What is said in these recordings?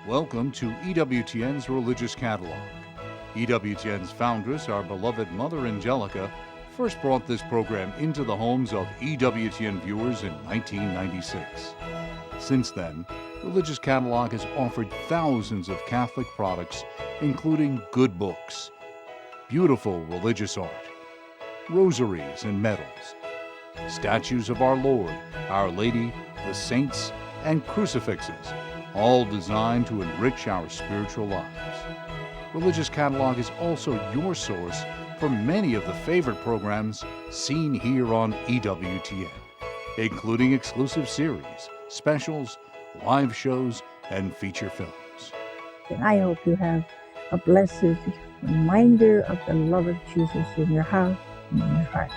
Welcome to EWTN's Religious Catalogue. EWTN's foundress, our beloved Mother Angelica, first brought this program into the homes of EWTN viewers in 1996. Since then, Religious Catalogue has offered thousands of Catholic products, including good books, beautiful religious art, rosaries and medals, statues of our Lord, Our Lady, the saints, and crucifixes, all designed to enrich our spiritual lives. Religious Catalogue is also your source for many of the favorite programs seen here on EWTN, including exclusive series, specials, live shows, and feature films. And I hope you have a blessed reminder of the love of Jesus in your house and in your heart.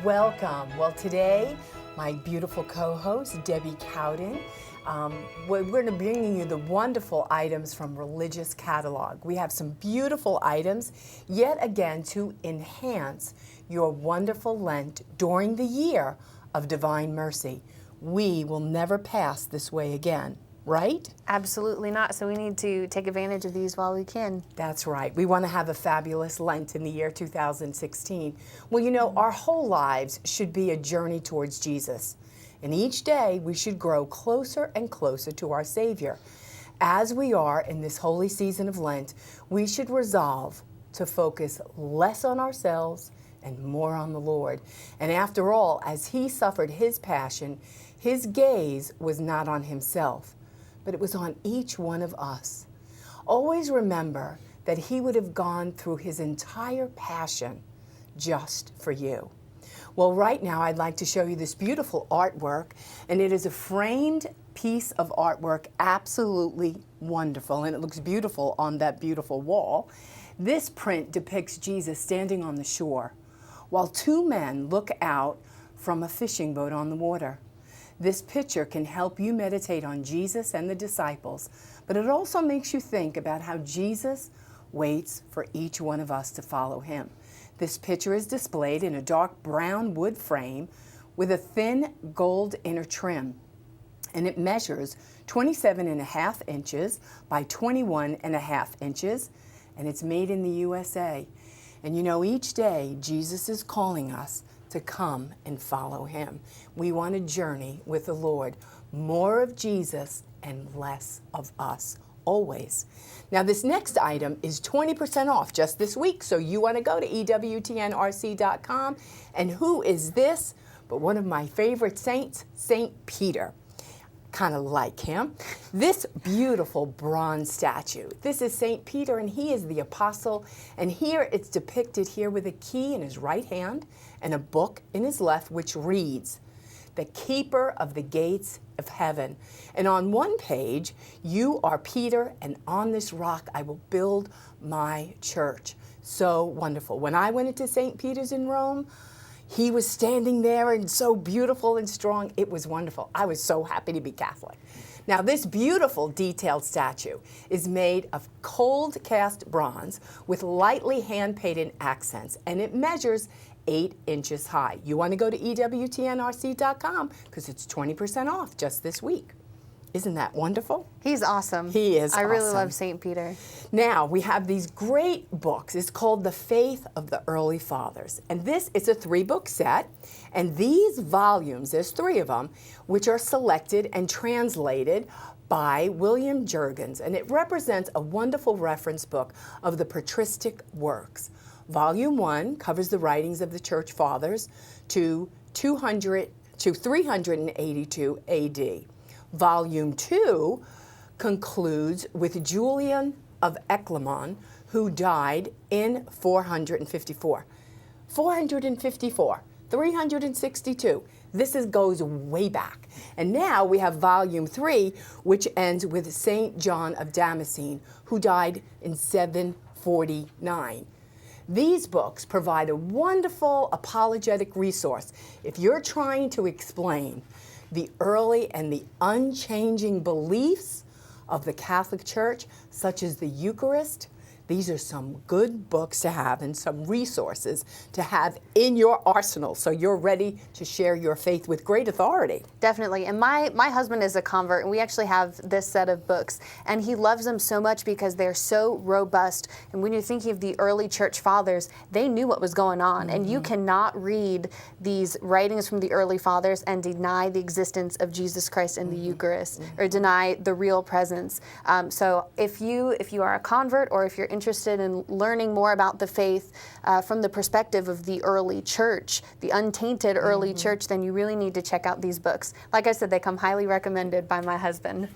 Welcome. Well, today, my beautiful co-host, Debbie Cowden, we're going to be bringing you the wonderful items from Religious Catalogue. We have some beautiful items, yet again, to enhance your wonderful Lent during the year of Divine Mercy. We will never pass this way again, right? Absolutely not. So we need to take advantage of these while we can. That's right. We want to have a fabulous Lent in the year 2016. Well, you know, our whole lives should be a journey towards Jesus. And each day we should grow closer and closer to our Savior. As we are in this holy season of Lent, we should resolve to focus less on ourselves and more on the Lord. And after all, as he suffered his passion, his gaze was not on himself, but it was on each one of us. Always remember that he would have gone through his entire passion just for you. Well, right now I'd like to show you this beautiful artwork, and it is a framed piece of artwork, absolutely wonderful, and it looks beautiful on that beautiful wall. This print depicts Jesus standing on the shore, while two men look out from a fishing boat on the water. This picture can help you meditate on Jesus and the disciples, but it also makes you think about how Jesus waits for each one of us to follow him. This picture is displayed in a dark brown wood frame with a thin gold inner trim, and it measures 27.5 inches by 21.5 inches, and it's made in the USA. And you know, each day Jesus is calling us to come and follow him. We want to journey with the Lord, more of Jesus and less of us, always. Now, this next item is 20% off just this week, so you want to go to EWTNRC.com. And who is this but one of my favorite saints, St. Peter? Kind of like him. This beautiful bronze statue. This is St. Peter, and he is the apostle. And here it's depicted here with a key in his right hand and a book in his left, which reads, "The keeper of the gates of heaven." And on one page, "You are Peter, and on this rock I will build my church." So wonderful. When I went into St. Peter's in Rome, he was standing there and so beautiful and strong. It was wonderful. I was so happy to be Catholic. Now, this beautiful detailed statue is made of cold cast bronze with lightly hand-painted accents, and it measures 8 inches high. You want to go to EWTNRC.com because it's 20% off just this week. Isn't that wonderful? He's awesome. He is I really awesome. love St. Peter. Now, we have these great books. It's called The Faith of the Early Fathers. And this is a 3-book set. And these volumes, there's 3 of them, which are selected and translated by William Jurgens. And it represents a wonderful reference book of the patristic works. Volume 1 covers the writings of the Church Fathers to 382 AD. Volume 2 concludes with Julian of Eclemon, who died in 454. 454, 362. This goes way back. And now we have Volume 3, which ends with St. John of Damascene, who died in 749. These books provide a wonderful apologetic resource if you're trying to explain the early and the unchanging beliefs of the Catholic Church, such as the Eucharist, These are some good books to have and some resources to have in your arsenal so you're ready to share your faith with great authority. Definitely. And my husband is a convert, and we actually have this set of books. And he loves them so much because they're so robust. And when you're thinking of the early church fathers, they knew what was going on. And you cannot read these writings from the early fathers and deny the existence of Jesus Christ in the Eucharist or deny the real presence. So if you are a convert, or if you're interested in learning more about the faith from the perspective of the early church, the untainted early church, then you really need to check out these books. Like I said, they come highly recommended by my husband.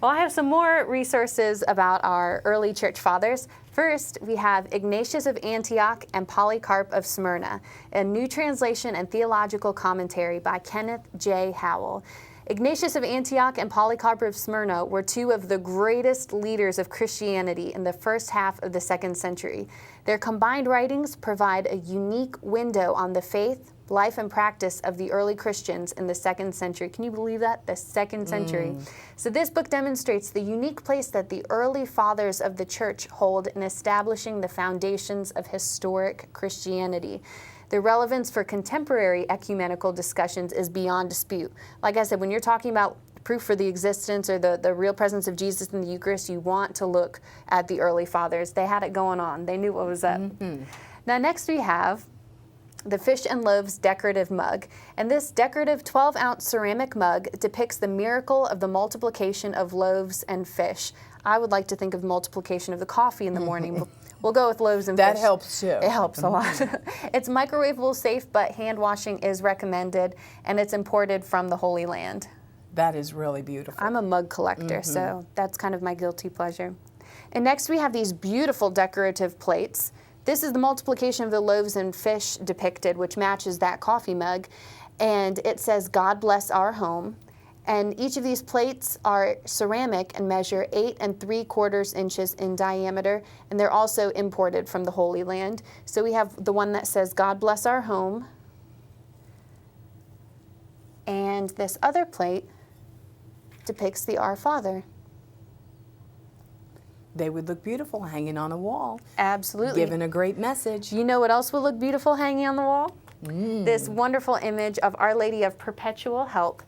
Well, I have some more resources about our early church fathers. First, we have Ignatius of Antioch and Polycarp of Smyrna, a new translation and theological commentary by Kenneth J. Howell. Ignatius of Antioch and Polycarp of Smyrna were two of the greatest leaders of Christianity in the first half of the 2nd century. Their combined writings provide a unique window on the faith, life, and practice of the early Christians in the 2nd century. Can you believe that? The 2nd century. So this book demonstrates the unique place that the early fathers of the church hold in establishing the foundations of historic Christianity. The relevance for contemporary ecumenical discussions is beyond dispute. Like I said, when you're talking about proof for the existence or the real presence of Jesus in the Eucharist, you want to look at the early fathers. They had it going on. They knew what was up. Now next we have the Fish and Loaves decorative mug. And this decorative 12-ounce ceramic mug depicts the miracle of the multiplication of loaves and fish. I would like to think of multiplication of the coffee in the morning. We'll go with loaves and fish. That helps too. It helps a lot. It's microwavable safe, but hand washing is recommended, and it's imported from the Holy Land. That is really beautiful. I'm a mug collector, so that's kind of my guilty pleasure. And next we have these beautiful decorative plates. This is the multiplication of the loaves and fish depicted, which matches that coffee mug. And it says, "God bless our home." And each of these plates are ceramic and measure 8 3/4 inches in diameter, and they're also imported from the Holy Land. So we have the one that says, "God bless our home." And this other plate depicts the Our Father. They would look beautiful hanging on a wall. Absolutely. Giving a great message. You know what else would look beautiful hanging on the wall? This wonderful image of Our Lady of Perpetual Help.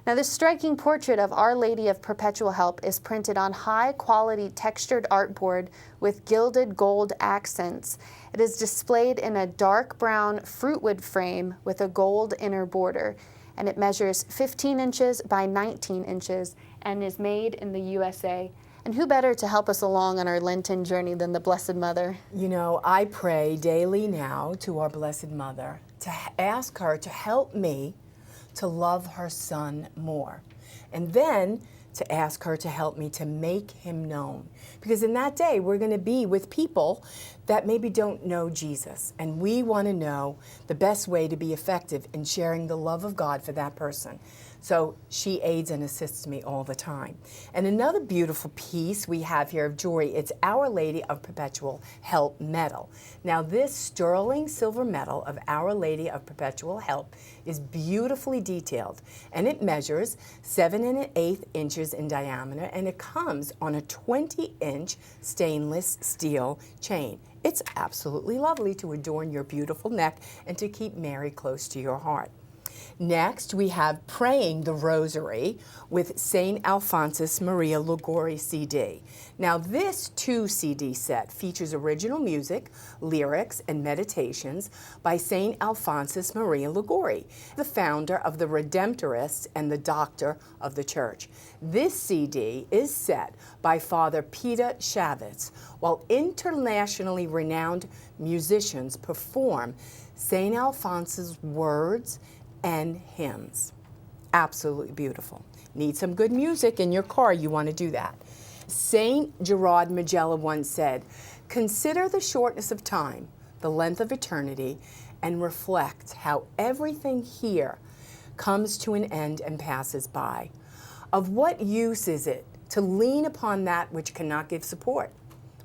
Now, this striking portrait of Our Lady of Perpetual Help is printed on high-quality textured artboard with gilded gold accents. It is displayed in a dark brown fruitwood frame with a gold inner border, and it measures 15 inches by 19 inches and is made in the USA. And who better to help us along on our Lenten journey than the Blessed Mother? You know, I pray daily now to our Blessed Mother to ask her to help me to love her Son more. And then to ask her to help me to make him known. Because in that day, we're going to be with people that maybe don't know Jesus. And we want to know the best way to be effective in sharing the love of God for that person. So she aids and assists me all the time. And another beautiful piece we have here of jewelry, it's Our Lady of Perpetual Help medal. Now this sterling silver medal of Our Lady of Perpetual Help is beautifully detailed, and it measures 7 1/8 inches in diameter, and it comes on a 20-inch stainless steel chain. It's absolutely lovely to adorn your beautiful neck and to keep Mary close to your heart. Next, we have Praying the Rosary with St. Alphonsus Maria Liguori CD. Now, this 2-CD set features original music, lyrics, and meditations by St. Alphonsus Maria Liguori, the founder of the Redemptorists and the doctor of the Church. This CD is set by Father Peter Shavitz, while internationally renowned musicians perform St. Alphonsus' words and hymns. Absolutely beautiful. Need some good music in your car, you want to do that. Saint Gerard Majella once said, "Consider the shortness of time, the length of eternity, and reflect how everything here comes to an end and passes by. Of what use is it to lean upon that which cannot give support?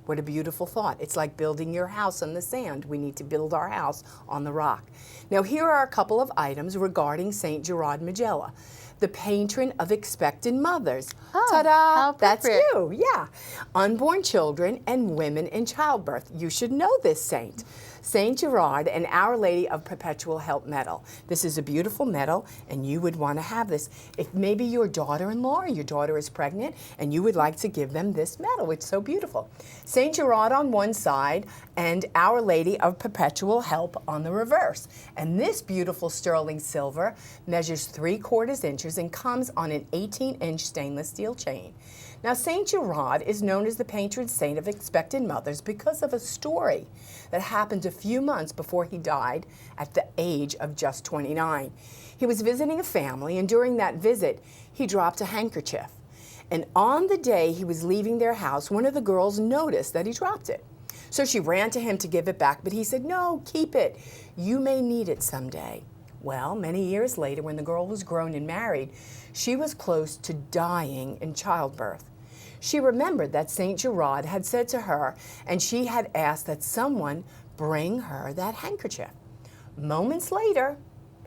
What a beautiful thought. It's like building your house on the sand. We need to build our house on the rock. Now, here are a couple of items regarding St. Gerard Majella. The patron of expectant mothers. Oh, ta-da! how That's appropriate. you, yeah. Unborn children and women in childbirth. You should know this saint. St. Gerard and Our Lady of Perpetual Help medal. This is a beautiful medal, and you would want to have this. If maybe your daughter-in-law or your daughter is pregnant, and you would like to give them this medal. It's so beautiful. St. Gerard on one side, and Our Lady of Perpetual Help on the reverse. And this beautiful sterling silver measures 3/4 inches and comes on an 18-inch stainless steel chain. Now, St. Gerard is known as the patron saint of expectant mothers because of a story that happened a few months before he died at the age of just 29. He was visiting a family, and during that visit, he dropped a handkerchief. And on the day he was leaving their house, one of the girls noticed that he dropped it. So she ran to him to give it back, but he said, "No, keep it. You may need it someday." Well, many years later, when the girl was grown and married, she was close to dying in childbirth. She remembered that St. Gerard had said to her, and she had asked that someone bring her that handkerchief. Moments later,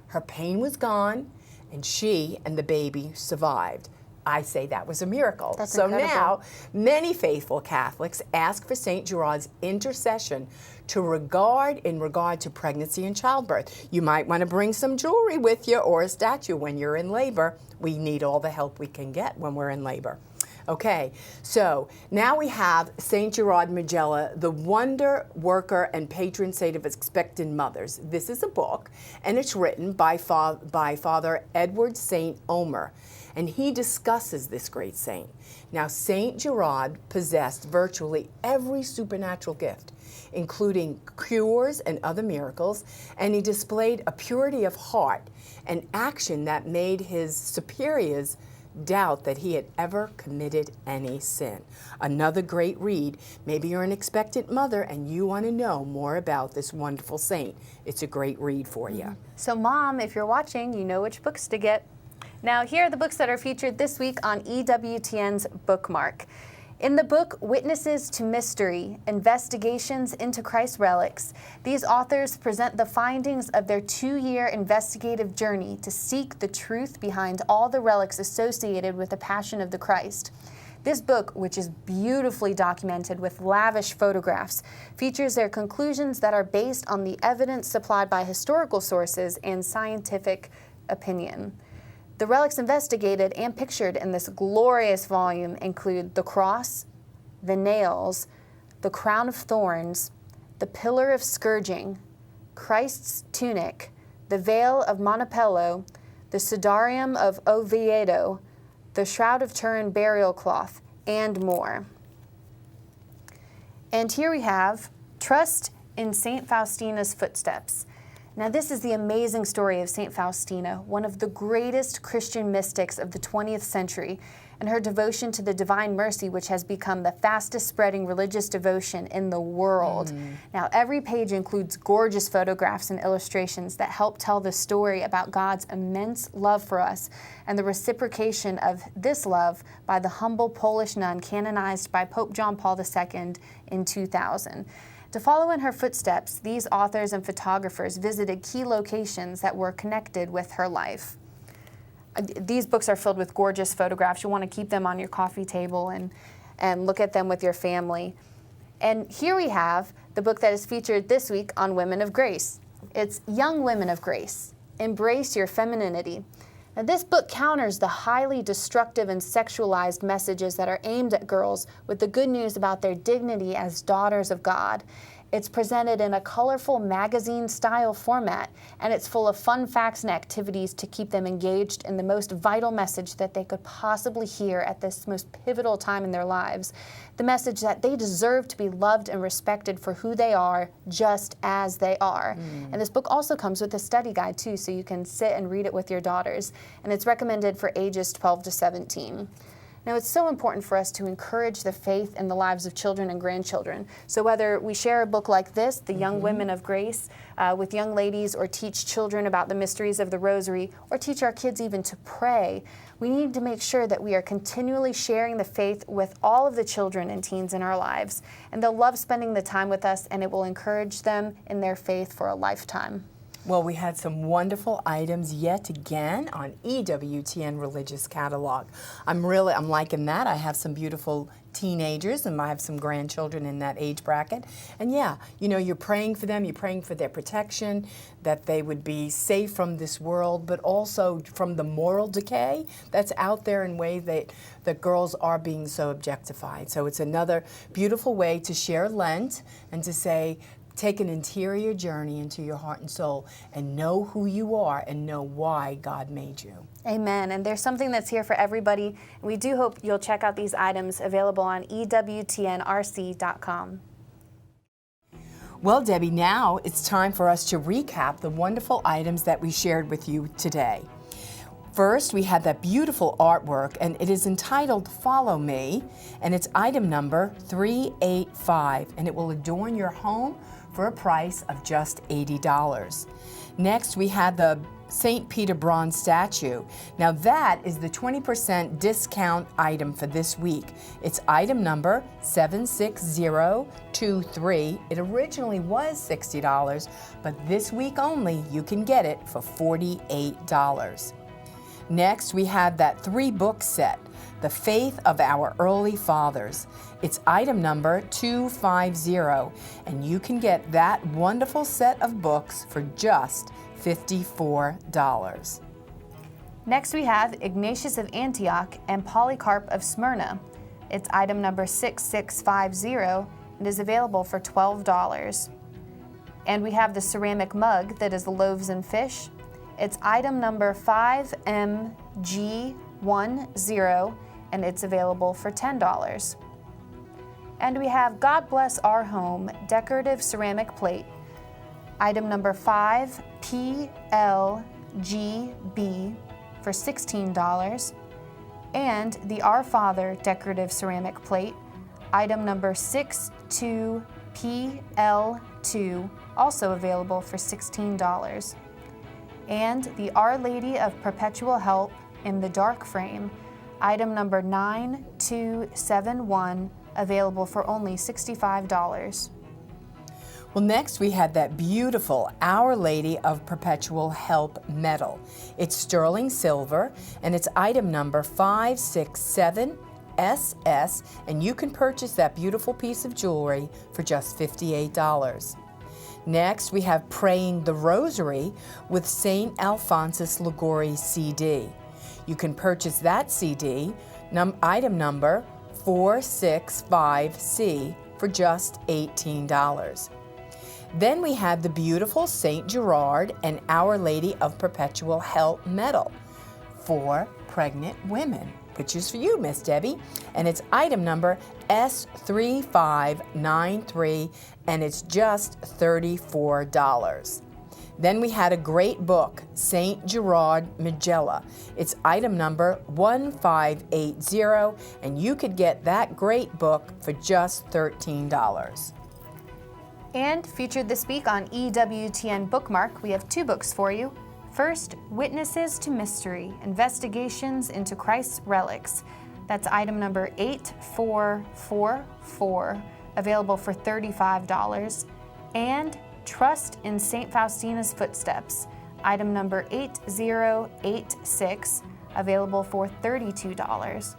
her pain was gone, and she and the baby survived. I say that was a miracle. That's so incredible. now, many faithful Catholics ask for St. Gerard's intercession in regard to pregnancy and childbirth. You might want to bring some jewelry with you or a statue when you're in labor. We need all the help we can get when we're in labor. Okay, so now we have St. Gerard Majella, the wonder worker and patron saint of expectant mothers. This is a book, and it's written by Father Edward St. Omer, and he discusses this great saint. Now, St. Gerard possessed virtually every supernatural gift, including cures and other miracles, and he displayed a purity of heart and action that made his superiors doubt that he had ever committed any sin. Another great read. Maybe you're an expectant mother and you want to know more about this wonderful saint. It's a great read for you. So Mom, if you're watching, you know which books to get. Now, here are the books that are featured this week on EWTN's Bookmark. In the book, Witnesses to Mystery, Investigations into Christ's Relics, these authors present the findings of their 2-year investigative journey to seek the truth behind all the relics associated with the Passion of the Christ. This book, which is beautifully documented with lavish photographs, features their conclusions that are based on the evidence supplied by historical sources and scientific opinion. The relics investigated and pictured in this glorious volume include the cross, the nails, the crown of thorns, the pillar of scourging, Christ's tunic, the veil of Montepello, the sudarium of Oviedo, the shroud of Turin burial cloth, and more. And here we have Trust in St. Faustina's Footsteps. Now, this is the amazing story of St. Faustina, one of the greatest Christian mystics of the 20th century, and her devotion to the Divine Mercy, which has become the fastest spreading religious devotion in the world. Now, every page includes gorgeous photographs and illustrations that help tell the story about God's immense love for us and the reciprocation of this love by the humble Polish nun canonized by Pope John Paul II in 2000. To follow in her footsteps, these authors and photographers visited key locations that were connected with her life. These books are filled with gorgeous photographs. You want to keep them on your coffee table and look at them with your family. And here we have the book that is featured this week on Women of Grace. It's Young Women of Grace, Embrace Your Femininity. Now, this book counters the highly destructive and sexualized messages that are aimed at girls with the good news about their dignity as daughters of God. It's presented in a colorful magazine-style format, and it's full of fun facts and activities to keep them engaged in the most vital message that they could possibly hear at this most pivotal time in their lives. The message that they deserve to be loved and respected for who they are, just as they are. And this book also comes with a study guide, too, so you can sit and read it with your daughters. And it's recommended for ages 12 to 17. Now, it's so important for us to encourage the faith in the lives of children and grandchildren. So whether we share a book like this, The Young Women of Grace, with young ladies, or teach children about the mysteries of the Rosary, or teach our kids even to pray, we need to make sure that we are continually sharing the faith with all of the children and teens in our lives. And they'll love spending the time with us, and it will encourage them in their faith for a lifetime. Well, we had some wonderful items yet again on EWTN Religious Catalog. I'm liking that. I have some beautiful teenagers, and I have some grandchildren in that age bracket. And yeah, you know, you're praying for them, you're praying for their protection, that they would be safe from this world, but also from the moral decay that's out there in ways that girls are being so objectified. So it's another beautiful way to share Lent and to say, take an interior journey into your heart and soul and know who you are and know why God made you. Amen. And there's something that's here for everybody. And we do hope you'll check out these items available on EWTNRC.com. Well, Debbie, now it's time for us to recap the wonderful items that we shared with you today. First, we had that beautiful artwork, and it is entitled Follow Me, and it's item number 385, and it will adorn your home for a price of just $80. Next, we had the St. Peter bronze statue. Now that is the 20% discount item for this week. It's item number 76023. It originally was $60, but this week only you can get it for $48. Next, we have that 3-book set, The Faith of Our Early Fathers. It's item number 250, and you can get that wonderful set of books for just $54. Next, we have Ignatius of Antioch and Polycarp of Smyrna. It's item number 6650 and is available for $12. And we have the ceramic mug that is the loaves and fish. It's item number 5MG10, and it's available for $10. And we have God Bless Our Home decorative ceramic plate, item number 5PLGB for $16. And the Our Father decorative ceramic plate, item number 62PL2, also available for $16. And the Our Lady of Perpetual Help in the dark frame, item number 9271, available for only $65. Well, next we had that beautiful Our Lady of Perpetual Help medal. It's sterling silver, and it's item number 567SS, and you can purchase that beautiful piece of jewelry for just $58. Next, we have Praying the Rosary with St. Alphonsus Liguori CD. You can purchase that CD, item number 465C, for just $18. Then we have the beautiful St. Gerard and Our Lady of Perpetual Help medal for pregnant women, which is for you, Miss Debbie, and it's item number S3593, and it's just $34. Then we had a great book, St. Gerard Majella. It's item number 1580, and you could get that great book for just $13. And featured this week on EWTN Bookmark, we have 2 books for you. First, Witnesses to Mystery, Investigations into Christ's Relics. That's item number 8444, available for $35. And Trust in St. Faustina's Footsteps, item number 8086, available for $32.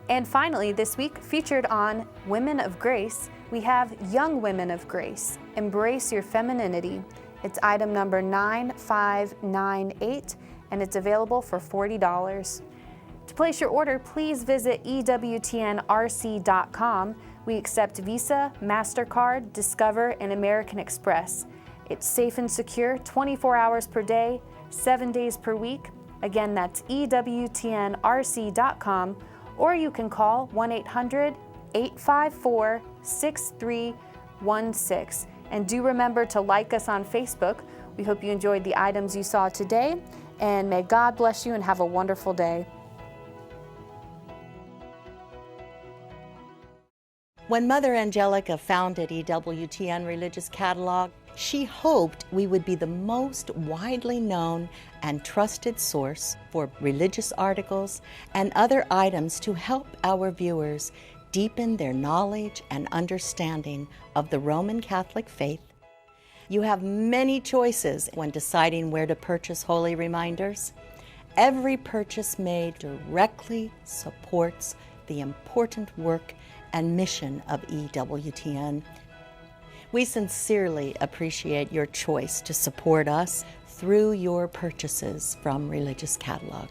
And finally, this week, featured on Women of Grace, we have Young Women of Grace, Embrace Your Femininity. It's item number 9598, and it's available for $40. To place your order, please visit EWTNRC.com. We accept Visa, MasterCard, Discover, and American Express. It's safe and secure 24 hours per day, 7 days per week. Again, that's EWTNRC.com, or you can call 1-800-854-6316. And do remember to like us on Facebook. We hope you enjoyed the items you saw today, and may God bless you and have a wonderful day. When Mother Angelica founded EWTN Religious Catalog, she hoped we would be the most widely known and trusted source for religious articles and other items to help our viewers deepen their knowledge and understanding of the Roman Catholic faith. You have many choices when deciding where to purchase holy reminders. Every purchase made directly supports the important work and mission of EWTN. We sincerely appreciate your choice to support us through your purchases from Religious Catalog.